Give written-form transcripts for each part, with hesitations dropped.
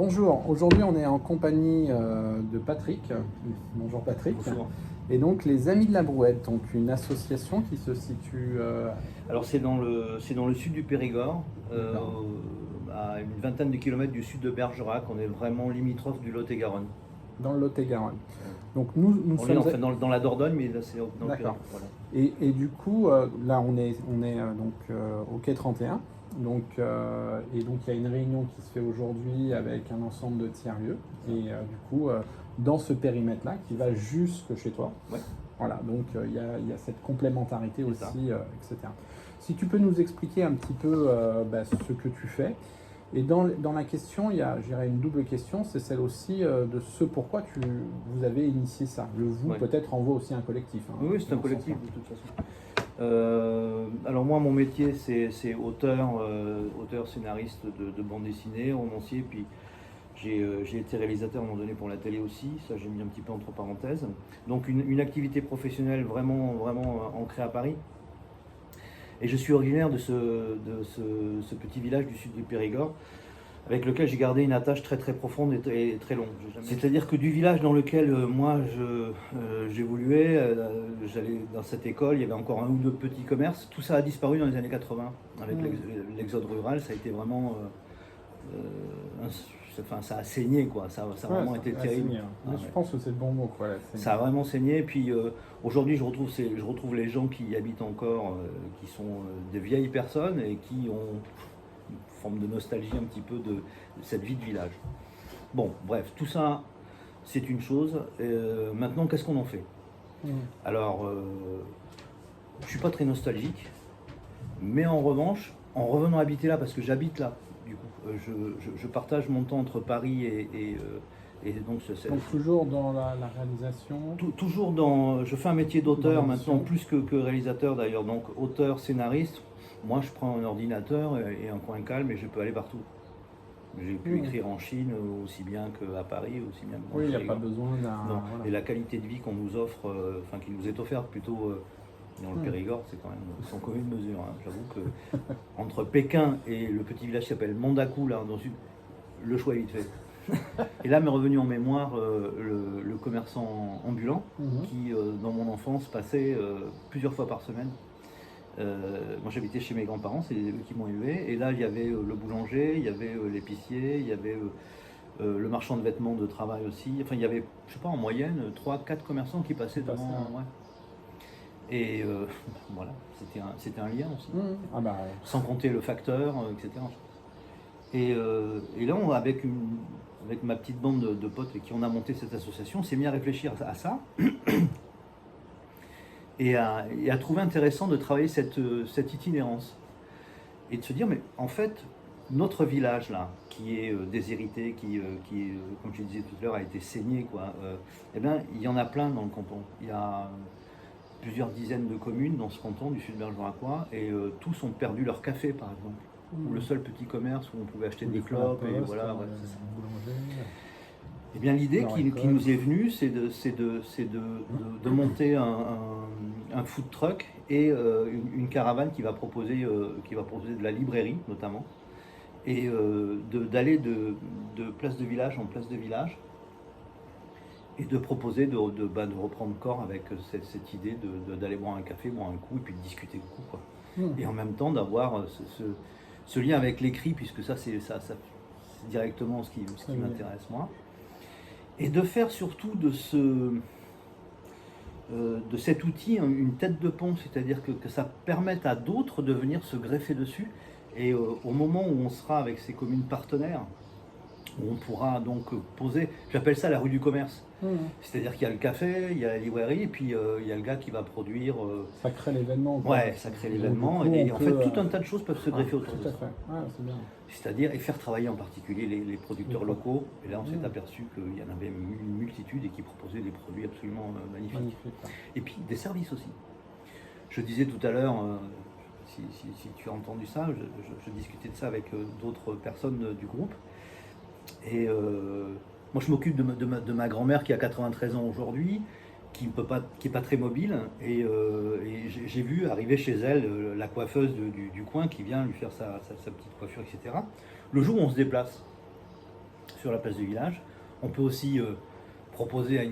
Bonjour, aujourd'hui on est en compagnie de Patrick. Bonjour Patrick. Bonjour. Et donc les Amis de la Brouette, donc une association qui se situe Alors c'est dans le sud du Périgord, D'accord. à une vingtaine de kilomètres du sud de Bergerac. On est vraiment limitrophe du Lot-et-Garonne. dans le Lot-et-Garonne. Donc nous On est sommes... en fait dans la Dordogne, mais là c'est dans le D'accord. Périgord. Voilà. Et du coup, là on est donc au quai 31. Et donc il y a une réunion qui se fait aujourd'hui avec un ensemble de tiers-lieux. Et du coup, dans ce périmètre-là, qui va jusque chez toi. Ouais. Voilà, donc il y a cette complémentarité C'est aussi, etc. Si tu peux nous expliquer un petit peu ce que tu fais. Et dans la question, il y a, je dirais, une double question, c'est celle aussi de ce pourquoi vous avez initié ça. Le vous Ouais. peut-être renvoie aussi un collectif. Hein, Oui, c'est un dans ce collectif sens-là. de toute façon. Alors moi, mon métier, c'est auteur, scénariste de bande dessinée, romancier, puis j'ai été réalisateur à un moment donné pour la télé aussi, ça j'ai mis un petit peu entre parenthèses. Donc une activité professionnelle vraiment ancrée à Paris. Et je suis originaire de ce petit village du sud du Périgord, avec lequel j'ai gardé une attache très profonde et très longue. C'est-à-dire que du village dans lequel moi j'évoluais, j'allais dans cette école, il y avait encore un ou deux petits commerces. Tout ça a disparu dans les années 80. Avec l'exode rural, ça a été vraiment... ça a saigné, quoi. Ça a vraiment été terrible. Saigné, hein. Mais je pense que c'est le bon mot, quoi. Ça a vraiment saigné. Et puis aujourd'hui, je retrouve les gens qui y habitent encore, qui sont des vieilles personnes et qui ont une forme de nostalgie un petit peu de cette vie de village. Bon, bref, tout ça, c'est une chose. Maintenant, qu'est-ce qu'on en fait? Alors, je suis pas très nostalgique, mais en revanche, en revenant habiter là, parce que j'habite là, du coup, je partage mon temps entre Paris et donc Donc toujours dans la réalisation. toujours dans. Je fais un métier d'auteur Dans maintenant, l'édition. plus que réalisateur d'ailleurs, donc auteur, scénariste. Moi, je prends un ordinateur et un coin calme et je peux aller partout. J'ai pu écrire en Chine aussi bien qu'à Paris, aussi bien que dans Oui, il n'y a Périgord. pas besoin d'un... Non. voilà. Et la qualité de vie qu'on nous offre, enfin qui nous est offerte plutôt dans le Périgord, c'est quand même sans commune mesure. Hein. J'avoue que entre Pékin et le petit village qui s'appelle Mandakou, là, dans le sud, le choix est vite fait. Et là m'est revenu en mémoire le commerçant ambulant qui, dans mon enfance, passait plusieurs fois par semaine. Moi j'habitais chez mes grands-parents, c'est eux qui m'ont élevé. Et là il y avait le boulanger, il y avait l'épicier, il y avait le marchand de vêtements de travail aussi. Enfin il y avait, je sais pas, en moyenne 3-4 commerçants qui passaient devant. Ouais. Et voilà, c'était un lien aussi. Ah bah, Sans compter le facteur, etc. Et là, avec ma petite bande de potes avec qui on a monté cette association, on s'est mis à réfléchir à ça et à trouver intéressant de travailler cette itinérance. Et de se dire, mais en fait, notre village là, qui est déshérité, qui comme je disais tout à l'heure, a été saigné, quoi, eh bien, il y en a plein dans le canton. Il y a plusieurs dizaines de communes dans ce canton du sud bergeracois et tous ont perdu leur café, par exemple. Ou le seul petit commerce où on pouvait acheter des clopes, et voilà, ouais, c'est ça. Eh bien, l'idée qui nous est venue, c'est de monter un food truck et une caravane qui va proposer de la librairie, notamment, et d'aller de place de village en place de village, et de proposer de reprendre corps avec cette idée d'aller boire un café, boire un coup, et puis de discuter le coup, quoi. Et en même temps d'avoir ce lien avec l'écrit, puisque ça c'est directement ce qui m'intéresse moi, et de faire surtout de cet outil une tête de pont, c'est-à-dire que ça permette à d'autres de venir se greffer dessus, et au moment où on sera avec ces communes partenaires, où on pourra donc poser, j'appelle ça la rue du commerce. C'est-à-dire qu'il y a le café, il y a la librairie, et puis il y a le gars qui va produire... Ça crée l'événement. Ouais, ça crée l'événement, et en fait tout un tas de choses peuvent se greffer autour de ça. Tout à fait, ouais, c'est bien. C'est-à-dire, et faire travailler en particulier les producteurs locaux, et là on s'est aperçu qu'il y en avait une multitude et qui proposaient des produits absolument magnifiques. Magnifique. Et puis des services aussi. Je disais tout à l'heure, si tu as entendu ça, je discutais de ça avec d'autres personnes du groupe, et moi je m'occupe de ma grand-mère qui a 93 ans aujourd'hui, qui est pas très mobile, et j'ai vu arriver chez elle la coiffeuse du coin qui vient lui faire sa petite coiffure, etc. Le jour où on se déplace, sur la place du village. On peut aussi proposer à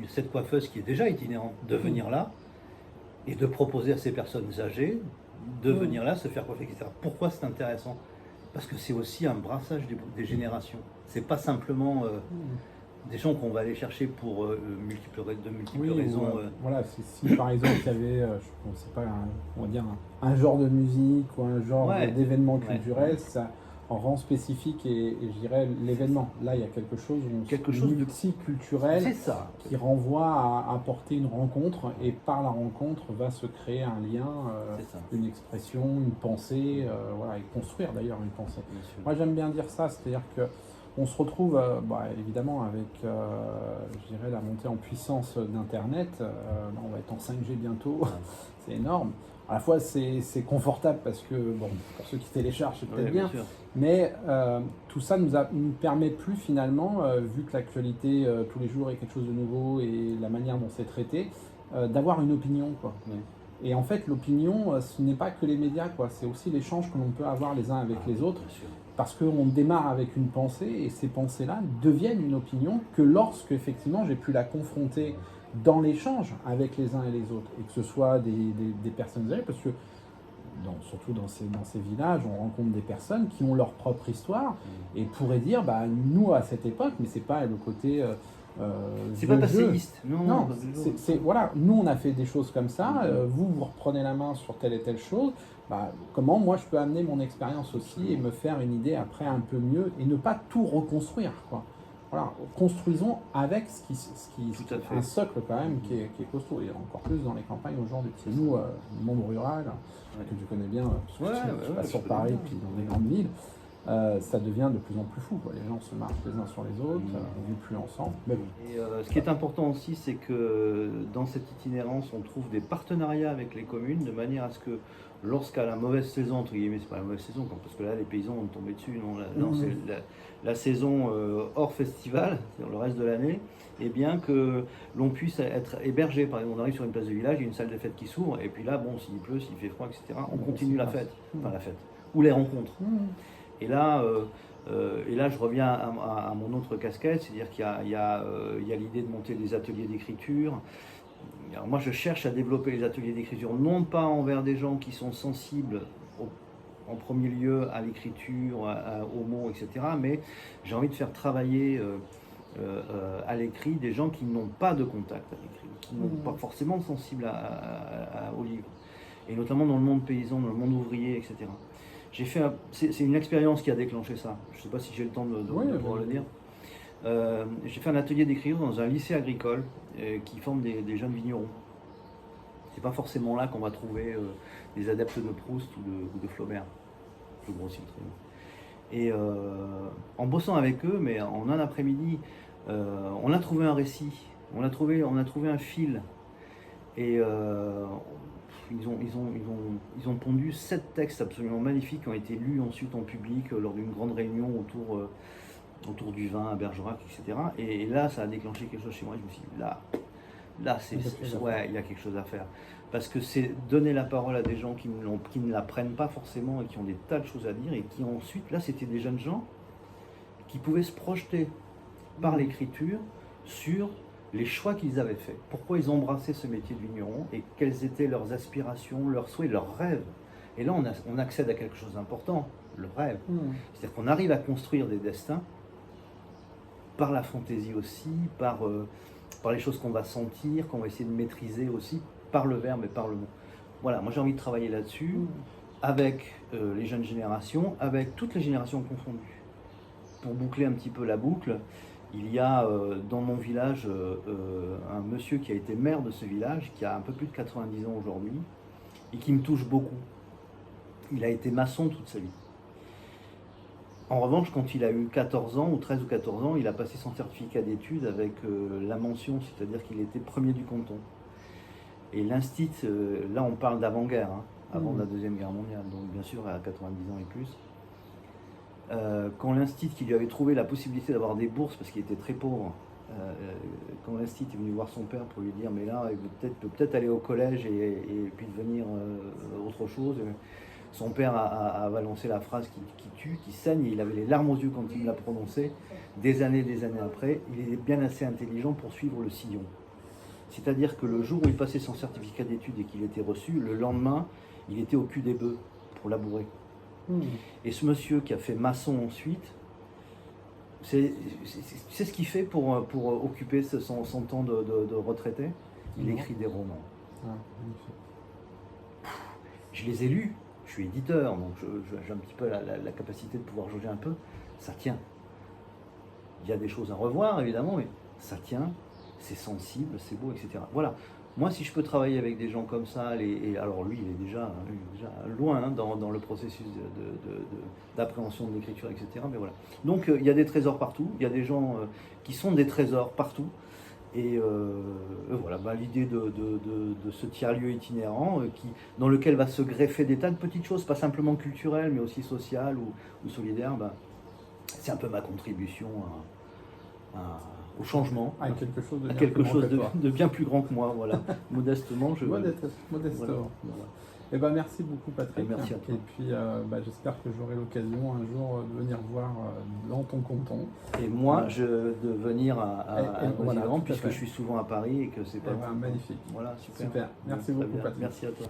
cette coiffeuse qui est déjà itinérante de venir là et de proposer à ces personnes âgées de venir là, se faire coiffer, etc. Pourquoi c'est intéressant? Parce que c'est aussi un brassage des générations. C'est pas simplement des gens qu'on va aller chercher pour de multiples raisons. Voilà, si par exemple il y avait, je ne sais pas, on va dire un genre de musique ou un genre d'événement culturel, ça rend spécifique et je dirais l'événement. Là, il y a quelque chose multiculturel qui renvoie à apporter une rencontre et par la rencontre va se créer un lien, une expression, une pensée, voilà, et construire d'ailleurs une pensée. Moi, j'aime bien dire ça, c'est-à-dire que on se retrouve évidemment avec je dirais la montée en puissance d'Internet. On va être en 5G bientôt, c'est énorme. À la fois c'est confortable parce que bon, pour ceux qui téléchargent c'est peut-être bien, mais tout ça nous permet plus finalement, vu que l'actualité tous les jours est quelque chose de nouveau et la manière dont c'est traité, d'avoir une opinion, quoi. Et en fait l'opinion ce n'est pas que les médias, quoi, c'est aussi l'échange que l'on peut avoir les uns avec les autres. Parce qu'on démarre avec une pensée et ces pensées-là deviennent une opinion que lorsque effectivement j'ai pu la confronter dans l'échange avec les uns et les autres, et que ce soit des personnes âgées, parce que surtout dans ces villages, on rencontre des personnes qui ont leur propre histoire et pourraient dire, nous à cette époque, mais c'est pas le côté... c'est pas passéiste. Non, voilà, nous on a fait des choses comme ça, vous reprenez la main sur telle et telle chose, comment moi je peux amener mon expérience aussi et me faire une idée après un peu mieux et ne pas tout reconstruire, quoi. Voilà, construisons avec un socle quand même qui est costaud, et encore plus dans les campagnes aujourd'hui. Nous, le monde rural, que tu connais bien, parce que tu passes sur Paris puis dans les grandes villes, ça devient de plus en plus fou, quoi. Les gens se marchent les uns sur les autres, on ne vit plus ensemble. Mais bon. Et ce qui est important aussi, c'est que dans cette itinérance, on trouve des partenariats avec les communes de manière à ce que lorsqu'à la mauvaise saison, entre guillemets, c'est pas la mauvaise saison, parce que là les paysans vont tomber dessus, c'est la saison hors festival, c'est-à-dire le reste de l'année, et bien que l'on puisse être hébergé. Par exemple, on arrive sur une place de village, il y a une salle de fête qui s'ouvre, et puis là, bon, s'il pleut, s'il fait froid, etc., on continue la fête, ou les rencontres. Et là, je reviens à mon autre casquette, c'est-à-dire qu'il y a l'idée de monter des ateliers d'écriture. Alors moi, je cherche à développer les ateliers d'écriture, non pas envers des gens qui sont sensibles en premier lieu à l'écriture, aux mots, etc., mais j'ai envie de faire travailler à l'écrit des gens qui n'ont pas de contact à l'écrit, qui n'ont pas forcément sensible au livre, et notamment dans le monde paysan, dans le monde ouvrier, etc. C'est une expérience qui a déclenché ça. Je ne sais pas si j'ai le temps de pouvoir le dire. J'ai fait un atelier d'écriture dans un lycée agricole qui forme des jeunes vignerons. C'est pas forcément là qu'on va trouver des adeptes de Proust ou de Flaubert, plus gros titre. Et en bossant avec eux, mais en un après-midi, on a trouvé un récit, on a trouvé un fil, et ils ont pondu 7 textes absolument magnifiques qui ont été lus ensuite en public lors d'une grande réunion autour du vin à Bergerac, etc. Et là, ça a déclenché quelque chose chez moi. Je me suis dit, là, il y a quelque chose à faire. Parce que c'est donner la parole à des gens qui ne la prennent pas forcément et qui ont des tas de choses à dire, et qui ensuite, là, c'était des jeunes gens qui pouvaient se projeter par l'écriture sur les choix qu'ils avaient faits, pourquoi ils embrassaient ce métier de vigneron et quelles étaient leurs aspirations, leurs souhaits, leurs rêves. Et là, on accède à quelque chose d'important, le rêve. C'est-à-dire qu'on arrive à construire des destins par la fantaisie aussi, par les choses qu'on va sentir, qu'on va essayer de maîtriser aussi, par le verbe et par le mot. Voilà, moi j'ai envie de travailler là-dessus, avec les jeunes générations, avec toutes les générations confondues. Pour boucler un petit peu la boucle, il y a dans mon village un monsieur qui a été maire de ce village, qui a un peu plus de 90 ans aujourd'hui, et qui me touche beaucoup. Il a été maçon toute sa vie. En revanche, quand il a eu 14 ans, ou 13 ou 14 ans, il a passé son certificat d'études avec la mention, c'est-à-dire qu'il était premier du canton. Et l'instit, là on parle d'avant-guerre, avant la Deuxième Guerre mondiale, donc bien sûr à 90 ans et plus. Quand l'instit qui lui avait trouvé la possibilité d'avoir des bourses parce qu'il était très pauvre, quand l'instit est venu voir son père pour lui dire mais là il peut peut-être aller au collège et puis devenir autre chose, Son père a balancé la phrase qui tue, qui saigne, et il avait les larmes aux yeux quand il l'a prononcée. Des années après, il est bien assez intelligent pour suivre le sillon. C'est-à-dire que le jour où il passait son certificat d'études et qu'il était reçu, le lendemain, il était au cul des bœufs pour labourer. Et ce monsieur qui a fait maçon ensuite, c'est ce qu'il fait pour occuper son temps de retraité. Il écrit des romans. Je les ai lus, je suis éditeur, donc j'ai un petit peu la capacité de pouvoir jauger un peu. Ça tient. Il y a des choses à revoir, évidemment, mais ça tient, c'est sensible, c'est beau, etc. Voilà. Moi, si je peux travailler avec des gens comme ça, alors lui, il est déjà loin hein, dans le processus d'appréhension de l'écriture, etc. Mais voilà. Donc, il y a des trésors partout, il y a des gens qui sont des trésors partout. Et voilà, l'idée de ce tiers-lieu itinérant dans lequel va se greffer des tas de petites choses, pas simplement culturelles, mais aussi sociales ou solidaires, c'est un peu ma contribution au changement, à quelque chose de bien plus grand que moi, voilà. Modestement, Modestement. Voilà. Eh ben, merci beaucoup Patrick. Merci à toi. Et puis j'espère que j'aurai l'occasion un jour de venir voir dans ton canton. Et moi, de venir à voilà, puisque je suis souvent à Paris et que c'est pas magnifique. Voilà, super. Super. Merci beaucoup Patrick. Patrick. Merci à toi.